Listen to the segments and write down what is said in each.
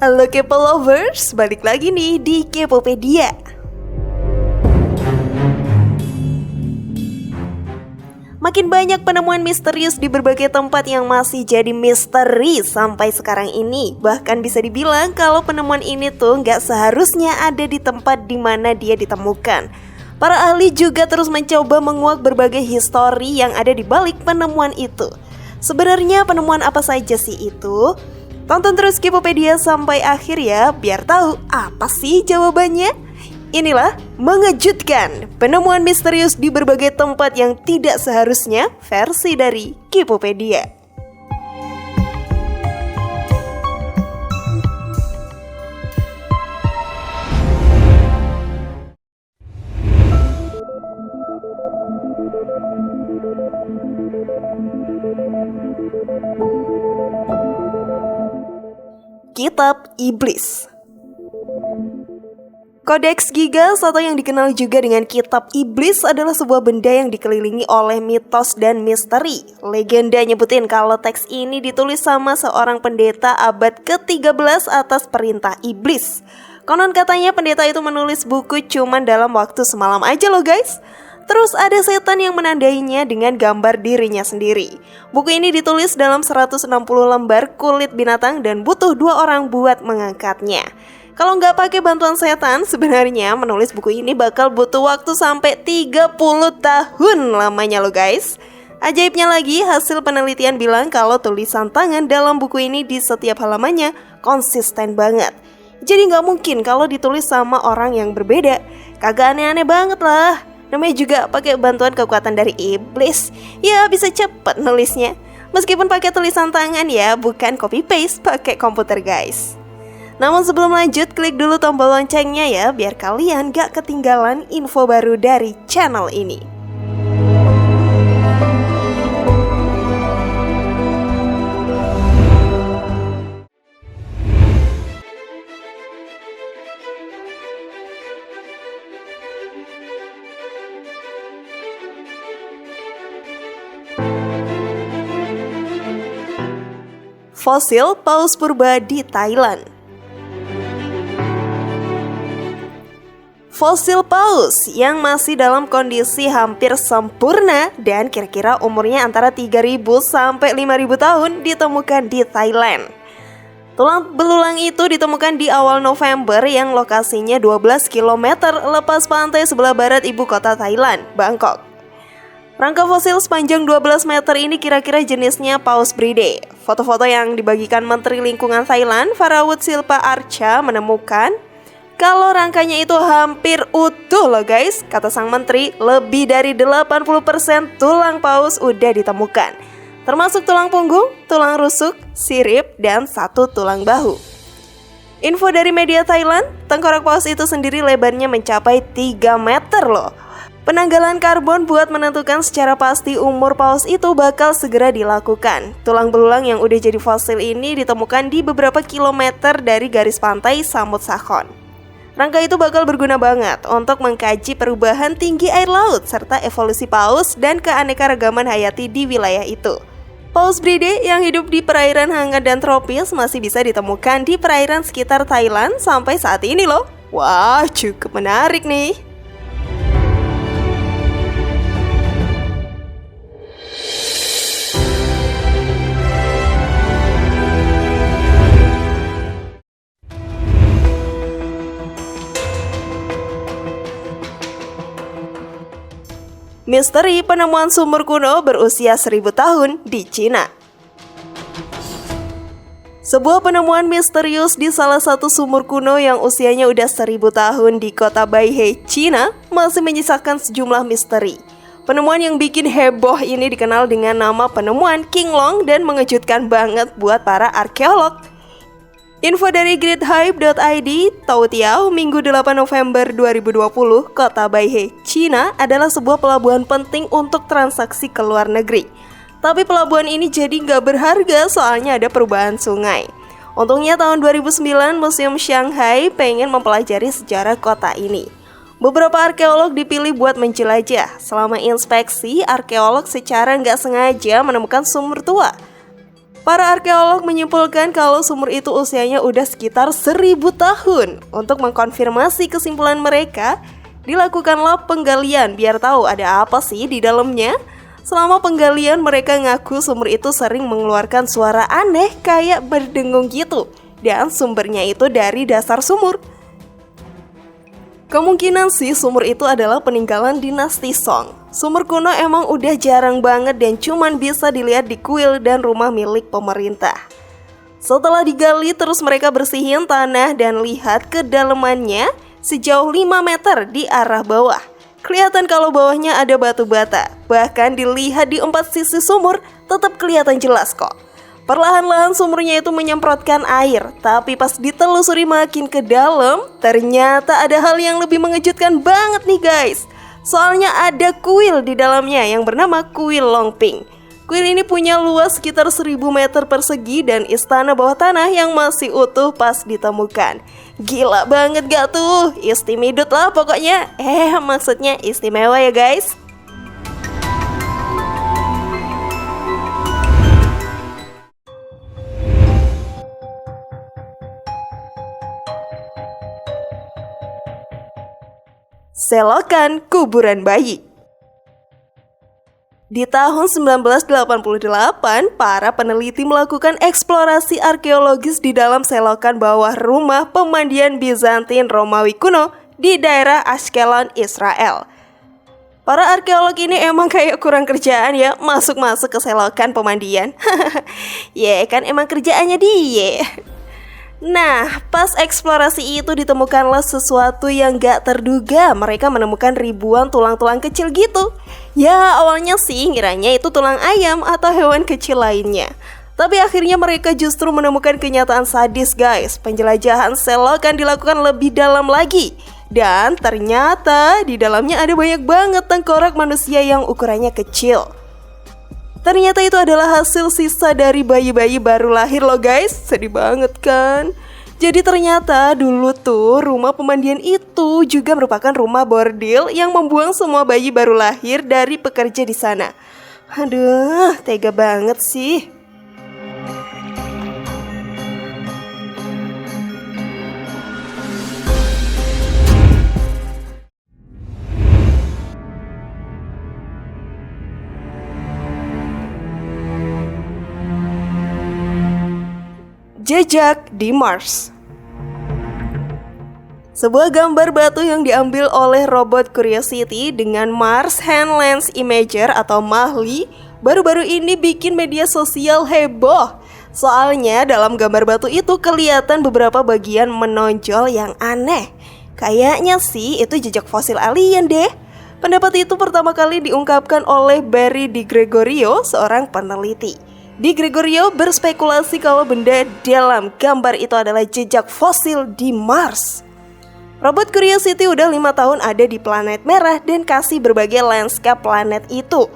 Halo Kepo Lovers, balik lagi nih di Kepopedia. Makin banyak penemuan misterius di berbagai tempat yang masih jadi misteri sampai sekarang ini. Bahkan bisa dibilang kalau penemuan ini tuh nggak seharusnya ada di tempat di mana dia ditemukan. Para ahli juga terus mencoba menguak berbagai histori yang ada di balik penemuan itu. Sebenarnya penemuan apa saja sih itu? Tonton terus Kepopedia sampai akhir ya, biar tahu apa sih jawabannya. Inilah mengejutkan penemuan misterius di berbagai tempat yang tidak seharusnya, versi dari Kepopedia. Kitab Iblis. Kodeks Gigas atau yang dikenal juga dengan Kitab Iblis adalah sebuah benda yang dikelilingi oleh mitos dan misteri. Legenda nyebutin kalau teks ini ditulis sama seorang pendeta abad ke-13 atas perintah iblis. Konon katanya pendeta itu menulis buku cuman dalam waktu semalam aja loh guys. Terus ada setan yang menandainya dengan gambar dirinya sendiri. Buku ini ditulis dalam 160 lembar kulit binatang dan butuh 2 orang buat mengangkatnya. Kalau nggak pakai bantuan setan, sebenarnya menulis buku ini bakal butuh waktu sampai 30 tahun lamanya loh guys. Ajaibnya lagi, hasil penelitian bilang kalau tulisan tangan dalam buku ini di setiap halamannya konsisten banget. Jadi nggak mungkin kalau ditulis sama orang yang berbeda. Kagak aneh-aneh banget lah. Namanya juga pakai bantuan kekuatan dari iblis. Ya bisa cepet nulisnya. Meskipun pakai tulisan tangan ya, bukan copy paste pakai komputer guys. Namun sebelum lanjut, klik dulu tombol loncengnya ya, biar kalian gak ketinggalan info baru dari channel ini. Fosil paus purba di Thailand. Fosil paus yang masih dalam kondisi hampir sempurna dan kira-kira umurnya antara 3.000 sampai 5.000 tahun ditemukan di Thailand. Tulang belulang itu ditemukan di awal November yang lokasinya 12 km lepas pantai sebelah barat ibu kota Thailand, Bangkok. Rangka fosil sepanjang 12 meter ini kira-kira jenisnya Paus Bride. Foto-foto yang dibagikan Menteri Lingkungan Thailand, Farawut Silpa Archa, menemukan kalau rangkanya itu hampir utuh loh guys. Kata sang menteri, lebih dari 80% tulang paus udah ditemukan. Termasuk tulang punggung, tulang rusuk, sirip, dan 1 tulang bahu. Info dari media Thailand, tengkorak paus itu sendiri lebarnya mencapai 3 meter loh. Penanggalan karbon buat menentukan secara pasti umur paus itu bakal segera dilakukan. Tulang belulang yang udah jadi fosil ini ditemukan di beberapa kilometer dari garis pantai Samut Sakhon. Rangka itu bakal berguna banget untuk mengkaji perubahan tinggi air laut serta evolusi paus dan keanekaragaman hayati di wilayah itu. Paus Bride yang hidup di perairan hangat dan tropis masih bisa ditemukan di perairan sekitar Thailand sampai saat ini loh. Wah, cukup menarik nih. Misteri penemuan sumur kuno berusia 1000 tahun di Cina. Sebuah penemuan misterius di salah satu sumur kuno yang usianya udah 1000 tahun di kota Baihai, Cina masih menyisakan sejumlah misteri. Penemuan yang bikin heboh ini dikenal dengan nama penemuan King Long dan mengejutkan banget buat para arkeolog. Info dari gridhype.id, Taotiao, Minggu 8 November 2020, kota Baihai, Cina adalah sebuah pelabuhan penting untuk transaksi ke luar negeri. Tapi pelabuhan ini jadi nggak berharga soalnya ada perubahan sungai. Untungnya tahun 2009 Museum Shanghai pengen mempelajari sejarah kota ini. Beberapa arkeolog dipilih buat menjelajah. Selama inspeksi, arkeolog secara nggak sengaja menemukan sumur tua. Para arkeolog menyimpulkan kalau sumur itu usianya udah sekitar 1000 tahun. Untuk mengkonfirmasi kesimpulan mereka, dilakukanlah penggalian biar tahu ada apa sih di dalamnya. Selama penggalian mereka ngaku sumur itu sering mengeluarkan suara aneh kayak berdengung gitu. Dan sumbernya itu dari dasar sumur. Kemungkinan sih sumur itu adalah peninggalan dinasti Song. Sumur kuno emang udah jarang banget dan cuman bisa dilihat di kuil dan rumah milik pemerintah. Setelah digali terus mereka bersihin tanah dan lihat kedalamannya sejauh 5 meter di arah bawah. Kelihatan kalau bawahnya ada batu bata. Bahkan dilihat di 4 sisi sumur tetap kelihatan jelas kok. Perlahan-lahan sumurnya itu menyemprotkan air, tapi pas ditelusuri makin ke dalam, ternyata ada hal yang lebih mengejutkan banget nih guys. Soalnya ada kuil di dalamnya yang bernama Kuil Longping. Kuil ini punya luas sekitar 1000 meter persegi dan istana bawah tanah yang masih utuh pas ditemukan. Gila banget gak tuh? Istimidut lah pokoknya. Maksudnya istimewa ya guys. Selokan kuburan bayi. Di tahun 1988, para peneliti melakukan eksplorasi arkeologis di dalam selokan bawah rumah pemandian Bizantin Romawi kuno di daerah Ashkelon, Israel. Para arkeolog ini emang kayak kurang kerjaan ya, masuk-masuk ke selokan pemandian. Kan emang kerjaannya dia. Nah, pas eksplorasi itu ditemukanlah sesuatu yang gak terduga. Mereka menemukan ribuan tulang-tulang kecil gitu. Ya, awalnya sih ngiranya itu tulang ayam atau hewan kecil lainnya. Tapi akhirnya mereka justru menemukan kenyataan sadis guys. Penjelajahan selokan dilakukan lebih dalam lagi. Dan ternyata di dalamnya ada banyak banget tengkorak manusia yang ukurannya kecil. Ternyata itu adalah hasil sisa dari bayi-bayi baru lahir loh guys. Sedih banget kan? Jadi ternyata dulu tuh rumah pemandian itu juga merupakan rumah bordil yang membuang semua bayi baru lahir dari pekerja di sana. Aduh, tega banget sih. Jejak di Mars. Sebuah gambar batu yang diambil oleh robot Curiosity dengan Mars Hand Lens Imager atau MAHLI baru-baru ini bikin media sosial heboh. Soalnya dalam gambar batu itu kelihatan beberapa bagian menonjol yang aneh. Kayaknya sih itu jejak fosil alien deh. Pendapat itu pertama kali diungkapkan oleh Barry DiGregorio, seorang peneliti. DiGregorio berspekulasi kalau benda dalam gambar itu adalah jejak fosil di Mars. Robot Curiosity udah 5 tahun ada di planet merah dan kasih berbagai lanskap planet itu.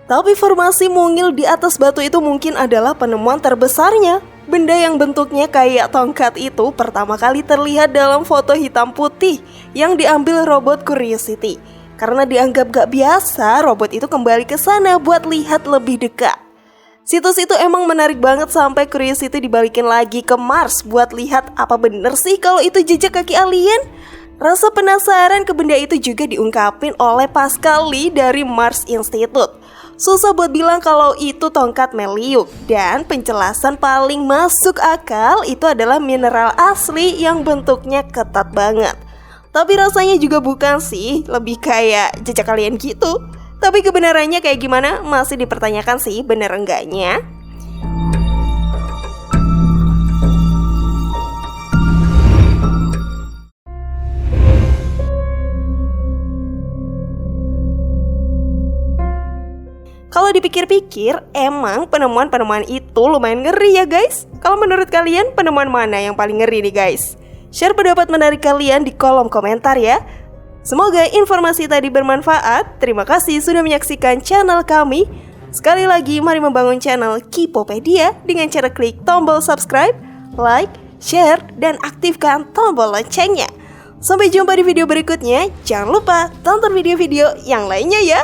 Tapi formasi mungil di atas batu itu mungkin adalah penemuan terbesarnya. Benda yang bentuknya kayak tongkat itu pertama kali terlihat dalam foto hitam putih yang diambil robot Curiosity. Karena dianggap gak biasa, robot itu kembali ke sana buat lihat lebih dekat. Situs itu emang menarik banget sampai Curiosity dibalikin lagi ke Mars buat lihat apa bener sih kalau itu jejak kaki alien. Rasa penasaran ke benda itu juga diungkapin oleh Pascal Lee dari Mars Institute. Susah buat bilang kalau itu tongkat meliuk. Dan penjelasan paling masuk akal itu adalah mineral asli yang bentuknya ketat banget. Tapi rasanya juga bukan sih, lebih kayak jejak alien gitu. Tapi kebenarannya kayak gimana masih dipertanyakan sih bener enggaknya. Kalau dipikir-pikir, emang penemuan-penemuan itu lumayan ngeri ya guys. Kalau menurut kalian penemuan mana yang paling ngeri nih guys? Share pendapat menarik kalian di kolom komentar ya. Semoga informasi tadi bermanfaat. Terima kasih sudah menyaksikan channel kami. Sekali lagi mari membangun channel Kipopedia dengan cara klik tombol subscribe, like, share, dan aktifkan tombol loncengnya. Sampai jumpa di video berikutnya. Jangan lupa tonton video-video yang lainnya ya.